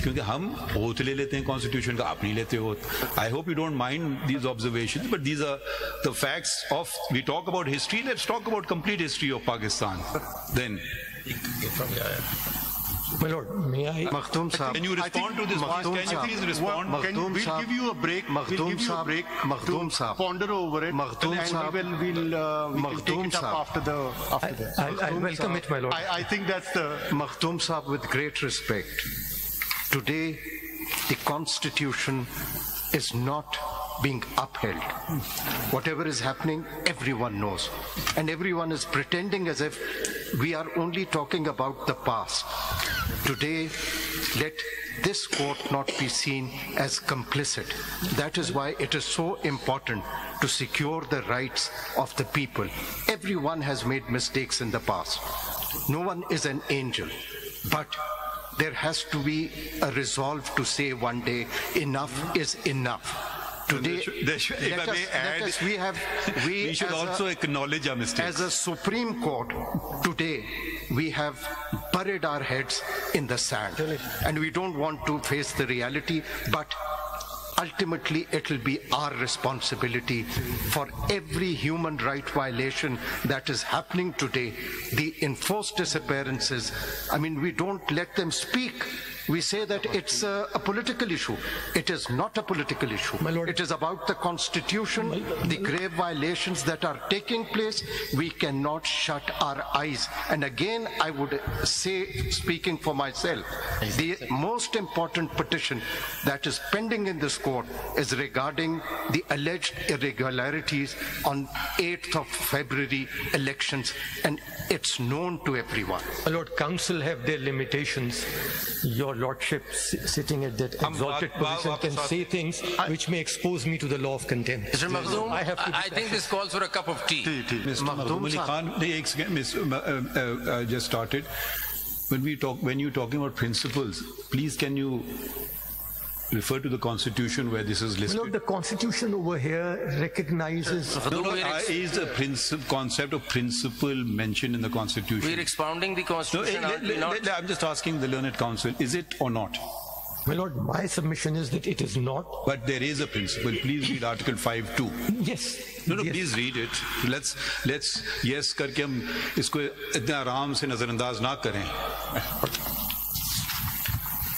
क्योंकि हम ओथ ले लेते हैं कॉन्स्टिट्यूशन का, आप नहीं लेते हो. I hope you don't mind these observations, but these are the facts of. We talk about history. Let's talk about complete history of Pakistan. Then. My Lord, may I? Makhdoom Sahab, can you respond to this? Can you please respond? We'll give you a break. Makhdoom Sahab, ponder over it. Makhdoom Sahab, we'll take it up after the. I'll welcome it, my Lord. I think that's the. Makhdoom Sahab, with great respect, today the Constitution is not being upheld. Whatever is happening, everyone knows. And everyone is pretending as if we are only talking about the past. Today, let this court not be seen as complicit. That is why it is so important to secure the rights of the people. Everyone has made mistakes in the past. No one is an angel. But there has to be a resolve to say one day, enough is enough. Today, we should also acknowledge our mistakes. As a Supreme Court, today we have buried our heads in the sand, and we don't want to face the reality, but ultimately it will be our responsibility for every human right violation that is happening today. The enforced disappearances, I mean, we don't let them speak. We say that it's a political issue. It is not a political issue. My Lord, it is about the Constitution, the grave violations that are taking place. We cannot shut our eyes. And again, I would say, speaking for myself, the most important petition that is pending in this court is regarding the alleged irregularities on 8th of February elections, and it's known to everyone. My Lord, counsel have their limitations. Your Lordship, sitting at that exalted position, can say things which may expose me to the law of contempt. Mr. Makhdoom, I think this calls for a cup of tea. Mr. Makhdoom Ali Khan, just started. When you're talking about principles, please can you refer to the Constitution where this is listed? Lord, the Constitution over here recognizes... Is a concept of principle mentioned in the Constitution? We're expounding the Constitution. I'm just asking the learned counsel, is it or not? My Lord, my submission is that it is not. But there is a principle. Please read Article 5.2. Yes. No, yes. Please read it. Let's yes करके हम इसको इतने आराम से नजरअंदाज ना करें.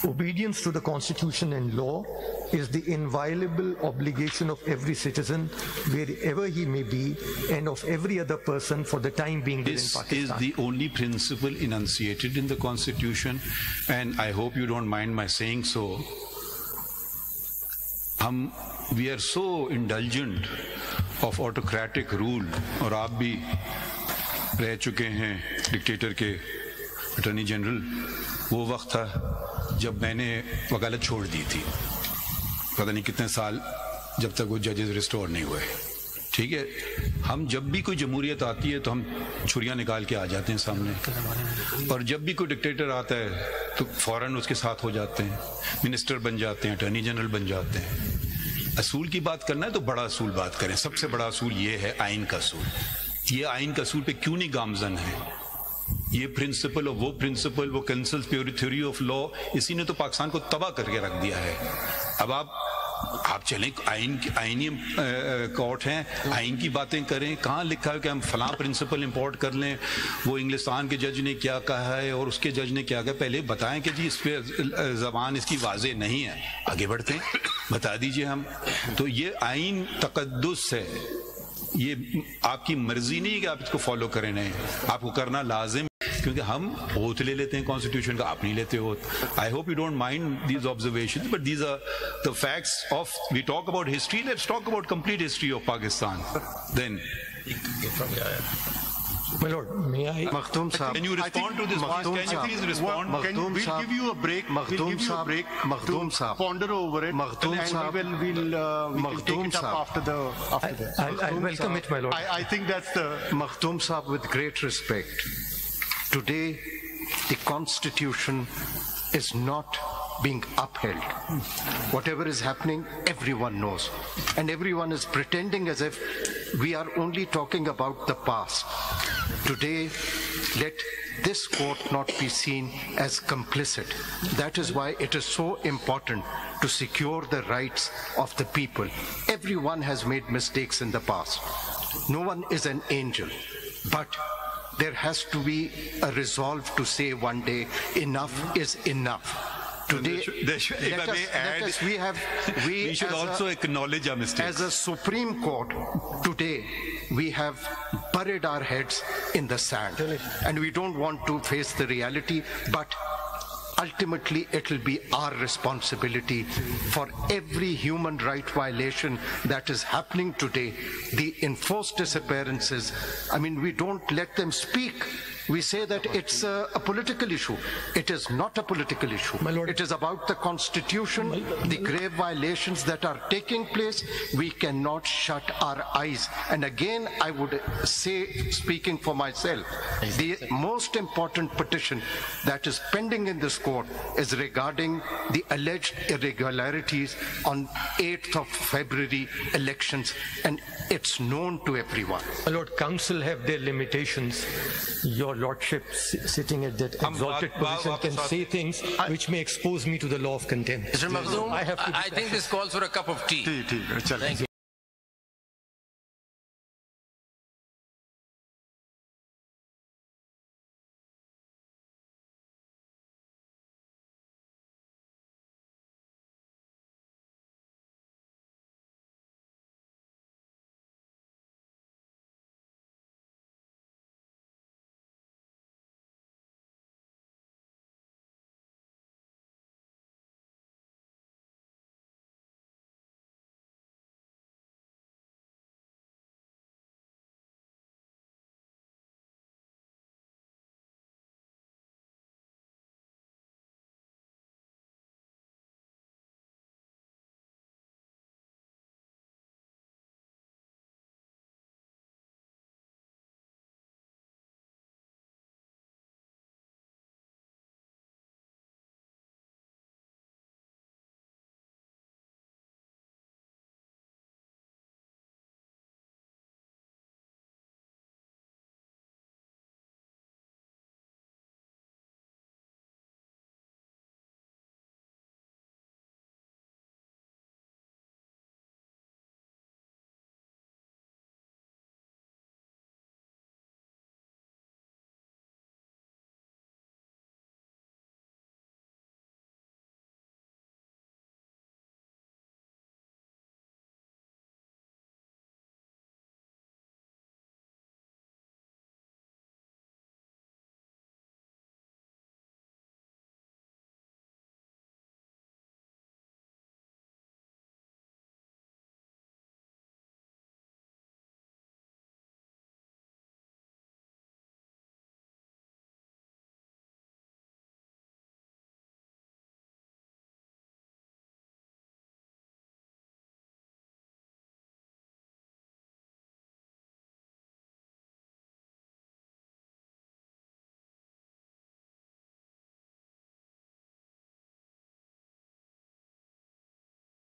Obedience to the Constitution and law is the inviolable obligation of every citizen, wherever he may be, and of every other person for the time being within Pakistan. This is the only principle enunciated in the Constitution, and I hope you don't mind my saying so. We are so indulgent of autocratic rule, और आप भी रह चुके हैं dictator के attorney general. वो वक्त था जब मैंने वकालत छोड़ दी थी, पता नहीं कितने साल, जब तक वो जजेस रिस्टोर नहीं हुए. ठीक है, हम जब भी कोई जमहूरियत आती है तो हम छुरियां निकाल के आ जाते हैं सामने, और जब भी कोई डिक्टेटर आता है तो फौरन उसके साथ हो जाते हैं, मिनिस्टर बन जाते हैं, अटॉर्नी जनरल बन जाते हैं. असूल की बात करना है तो बड़ा असूल बात करें. सबसे बड़ा असूल ये है आइन का असूल. ये आइन का असूल पे क्यों नहीं गामजन है? ये प्रिंसिपल और वो प्रिंसिपल, वो कंसल्स थ्योरी ऑफ लॉ, इसी ने तो पाकिस्तान को तबाह करके रख दिया है. अब आप चलें, आईनी कोर्ट हैं, आइन की बातें करें. कहाँ लिखा है कि हम फलां प्रिंसिपल इंपोर्ट कर लें, वो इंग्लिस्तान के जज ने क्या कहा है और उसके जज ने क्या कहा? पहले बताएं कि जी इस पे जबान इसकी वाजे नहीं है, आगे बढ़ते हैं, बता दीजिए हम. तो ये आइन तकद्दुस है, ये आपकी मर्जी नहीं है कि आप इसको फॉलो करें. नहीं, आपको करना लाजिम, क्योंकि हम ओथ ले लेते हैं कॉन्स्टिट्यूशन का, आप नहीं लेते हो. I hope you don't mind these observations, but these are the facts of. We talk about history, let's talk about complete history of Pakistan. Then My Lord, may I? Makhdoom Sahab, can you respond to this? Can you please respond? We'll give you a break. Makhdoom Sahab, ponder over it. Makhdoom Sahab, we'll take it up after the. I'll welcome it, my Lord. I think that's the. Makhdoom Sahab, with great respect, today the Constitution is not being upheld. Whatever is happening, everyone knows. And everyone is pretending as if we are only talking about the past. Today, let this court not be seen as complicit. That is why it is so important to secure the rights of the people. Everyone has made mistakes in the past. No one is an angel, but there has to be a resolve to say one day, enough is enough. Today, we should also acknowledge our mistakes. As a Supreme Court, today, we have buried our heads in the sand. And we don't want to face the reality, but ultimately it will be our responsibility for every human right violation that is happening today. The enforced disappearances, I mean, we don't let them speak. We say that it's a political issue. It is not a political issue. It is about the Constitution, the grave violations that are taking place. We cannot shut our eyes. And again, I would say, speaking for myself, the most important petition that is pending in this court is regarding the alleged irregularities on 8th of February elections, and it's known to everyone. My Lord, counsel have their limitations. Your Lordship, sitting at that exalted position, can say things which may expose me to the law of contempt. Mr. Makhdoom, I think this calls for a cup of tea. Thank you.